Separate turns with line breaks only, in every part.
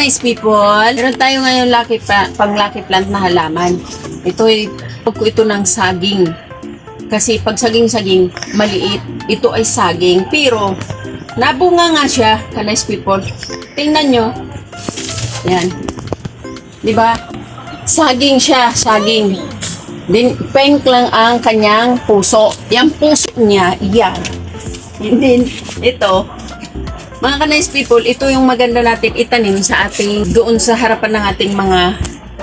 Nice people, meron tayo ngayon pang lucky plant na halaman. Ito ay ito ng saging. Kasi pag saging-saging, maliit. Ito ay saging. Pero, nabunga nga siya, nice people. Tingnan nyo. Yan. Diba? Saging siya, saging. Then, pink lang ang kanyang puso. Yung puso niya, yan. And then, ito, mga ka-nice people, ito yung maganda natin itanim sa ating, doon sa harapan ng ating mga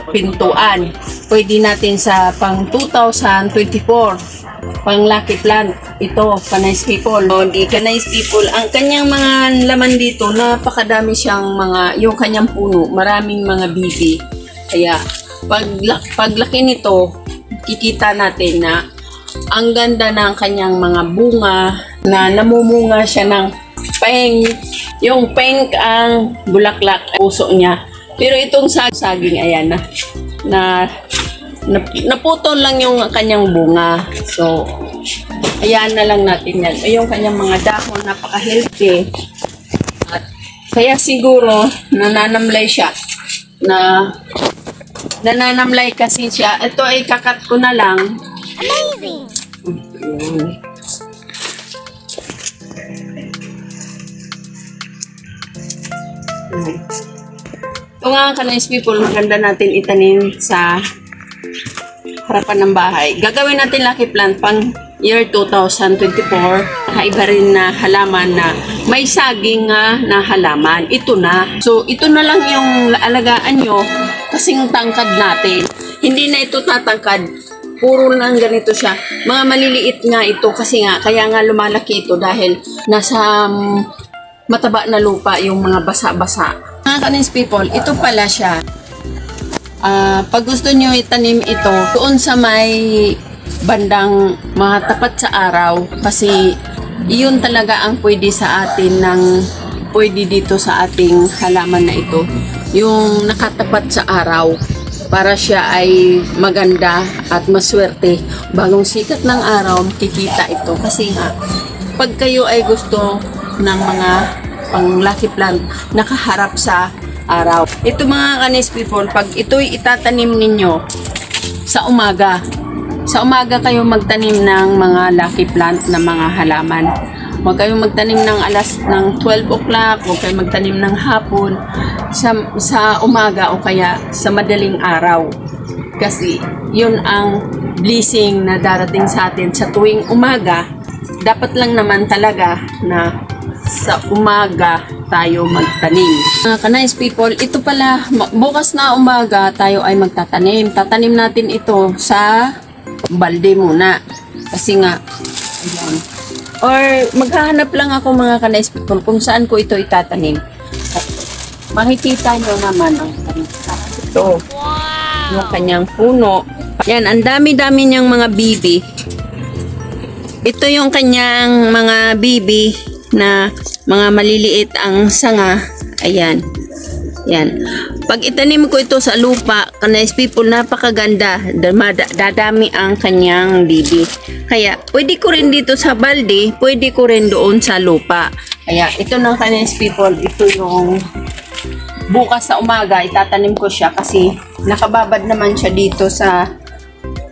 pintuan. Pwede natin sa pang 2024, pang lucky plant. Ito, ka-nice people. Hindi ka-nice people, ang kanyang mga laman dito, napakadami siyang mga, yung kanyang puno, maraming mga bibi. Kaya, paglaki nito, kikita natin na ang ganda ng kanyang mga bunga, na namumunga siya ng pink. Yung pink ang bulaklak, puso niya. Pero itong saging, ayan na naputol lang yung kanyang bunga. So, ayan na lang natin yan. Yung kanyang mga dahon, napaka-healthy. At kaya siguro, nananamlay siya. Nananamlay kasi siya. Ito ay kakat ko na lang.
Amazing!
Ito nga ka-nice people, maganda natin itanim sa harapan ng bahay. Gagawin natin lucky plant pang year 2024. Iba rin na halaman na may saging na halaman. Ito na. So, ito na lang yung alagaan nyo kasing tangkad natin. Hindi na ito tatangkad. Puro lang ganito siya. Mga maliliit nga ito kasi nga, kaya nga lumalaki ito dahil nasa mataba na lupa yung mga basa-basa. Mga ka-nice people, ito pala siya. Pag gusto nyo itanim ito, doon sa may bandang matapat sa araw, kasi iyon talaga ang pwede sa atin pwede dito sa ating halaman na ito. Yung nakatapat sa araw, para siya ay maganda at maswerte. Bagong sikat ng araw, makikita ito. Kasi nga, pag kayo ay gusto ng mga pang lucky plant, nakaharap sa araw. Ito mga ka-nice people, pag ito'y itatanim ninyo sa umaga kayo magtanim ng mga lucky plant na mga halaman. Huwag kayong magtanim ng 12 o'clock, huwag kayong magtanim ng hapon, sa umaga o kaya sa madaling araw. Kasi yun ang blessing na darating sa atin sa tuwing umaga. Dapat lang naman talaga na sa umaga tayo magtanim. Mga ka-nice people, ito pala, bukas na umaga tayo ay magtatanim. Tatanim natin ito sa balde muna. Kasi nga, ayan. Or maghahanap lang ako mga ka-nice people kung saan ko ito itatanim. Makikita nyo naman ang ito. Yung kanyang puno. Yan, ang dami-dami niyang mga bibi. Ito yung kanyang mga bibi na mga maliliit ang sanga. Ayan. Yan. Pag itanim ko ito sa lupa, ka-nice people, napakaganda. Dadami ang kanyang bibi. Kaya, pwede ko rin dito sa balde, pwede ko rin doon sa lupa. Kaya, ito ng ka-nice people, ito yung bukas sa umaga, itatanim ko siya kasi nakababad naman siya dito sa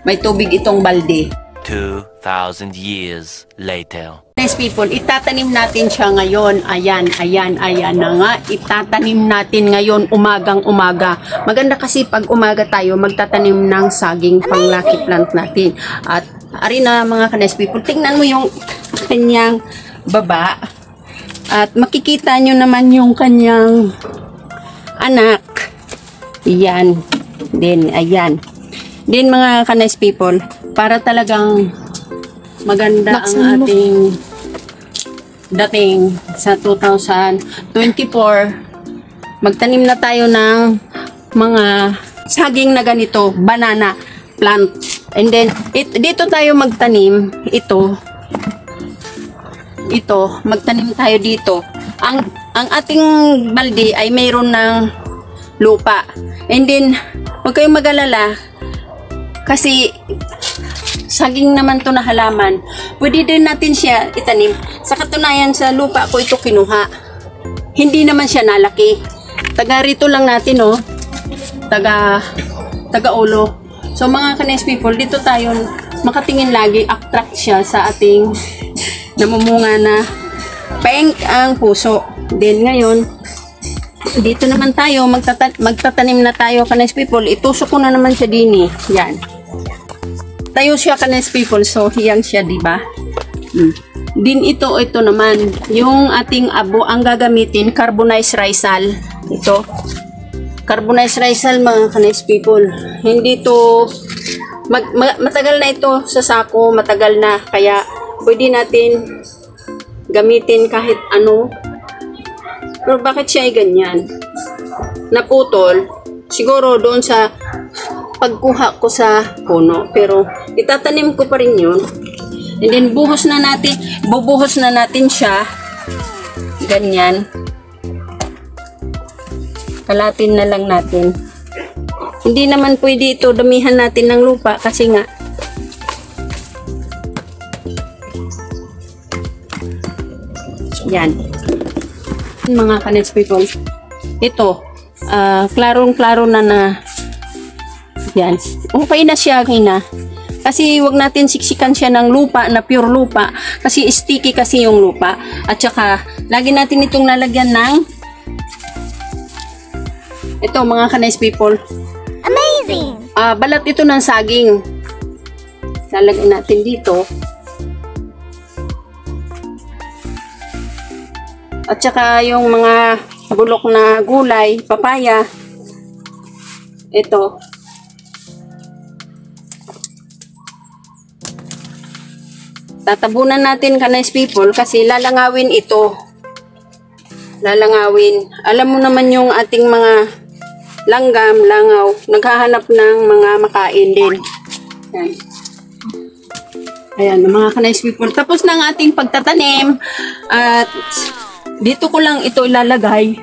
may tubig itong balde.
2,000 years later.
Nice people, itatanim natin siya ngayon. Ayan na nga. Itatanim natin ngayon umagang-umaga. Maganda kasi pag umaga tayo magtatanim ng saging pang lucky plant natin. At ari na mga ka-nice people, tingnan mo yung kanyang baba. At makikita nyo naman yung kanyang anak. Ayan. Then, ayan. Then mga ka-nice people, para talagang maganda ang ating dating sa 2024, magtanim na tayo ng mga saging na ganito, banana plant. And then, dito tayo magtanim, ito, magtanim tayo dito. Ang ating balde ay mayroon ng lupa. And then, huwag kayong mag-alala, kasi saging naman to na halaman, pwede din natin siya itanim. Sa katunayan, sa lupa ko ito kinuha. Hindi naman siya nalaki. taga rito lang natin, oh. Taga ulo. So, mga ka-nice people, dito tayo makatingin lagi, attract siya sa ating namumunga na pink ang puso. Then, ngayon, dito naman tayo, magtatanim na tayo, ka-nice people. Itusok ko na naman siya din, eh. Yan. Tayo siya, ka-nice people. So, hiyang siya, diba? Din ito naman, yung ating abo, ang gagamitin, carbonized risal. Ito. Carbonized risal, mga ka-nice people. Hindi to, matagal na ito sa sako, matagal na. Kaya, pwede natin gamitin kahit ano. Pero bakit siya ay ganyan? Naputol. Siguro doon sa pagkuha ko sa puno. Pero itatanim ko pa rin yun. And then bubuhos na natin siya. Ganyan. Kalatin na lang natin. Hindi naman pwede ito damihan natin ng lupa kasi nga yan. Mga ka-nice people, ito, klarong-klaro na yan. Okay na siya, Hina. Kasi wag natin siksikan siya ng lupa, na pure lupa. Kasi sticky kasi yung lupa. At saka, lagi natin itong lalagyan ng ito, mga ka-nice people.
Amazing!
Balat ito ng saging. Lalagyan natin dito. At saka yung mga bulok na gulay, papaya. Ito. Tatabunan natin, ka-nice people, kasi lalangawin ito. Lalangawin. Alam mo naman yung ating mga langgam, langaw, naghahanap ng mga makain din. Yan. Ayan, mga ka-nice people. Tapos na ang ating pagtatanim. At dito ko lang ito ilalagay.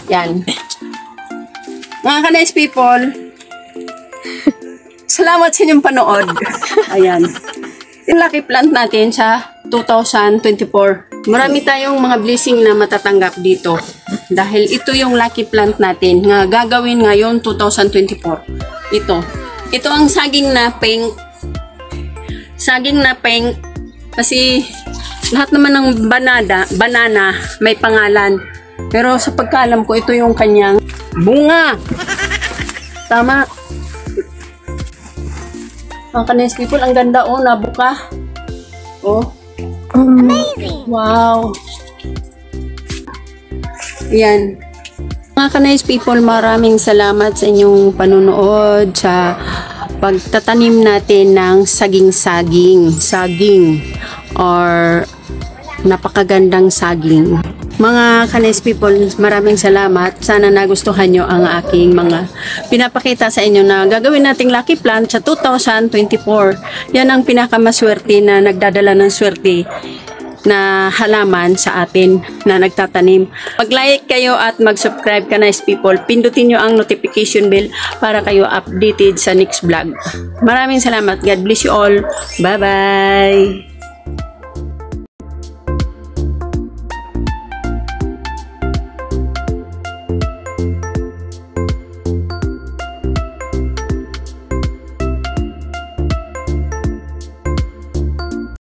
Yan. Mga ka-nice people, salamat sa inyong panood. Ayan. Yung lucky plant natin sa 2024. Marami tayong mga blessing na matatanggap dito. Dahil ito yung lucky plant natin nga gagawin ngayon 2024. Ito ang saging na pink. Saging na pink. Kasi lahat naman ng banana may pangalan. Pero sa pagkaalam ko, ito yung kanyang bunga. Tama. Ang ka-nice people, ang ganda, oh, nabuka. Oh.
Amazing!
Wow. Yan. Mga ka-nice people, maraming salamat sa inyong panunood sa pagtatanim natin ng saging or napakagandang saging. Mga ka-nice people, maraming salamat. Sana nagustuhan nyo ang aking mga pinapakita sa inyo na gagawin nating lucky plant sa 2024. Yan ang pinakamaswerte na nagdadala ng swerte na halaman sa atin na nagtatanim. Mag-like kayo at mag-subscribe, ka-nice people. Pindutin nyo ang notification bell para kayo updated sa next vlog. Maraming salamat. God bless you all. Bye-bye!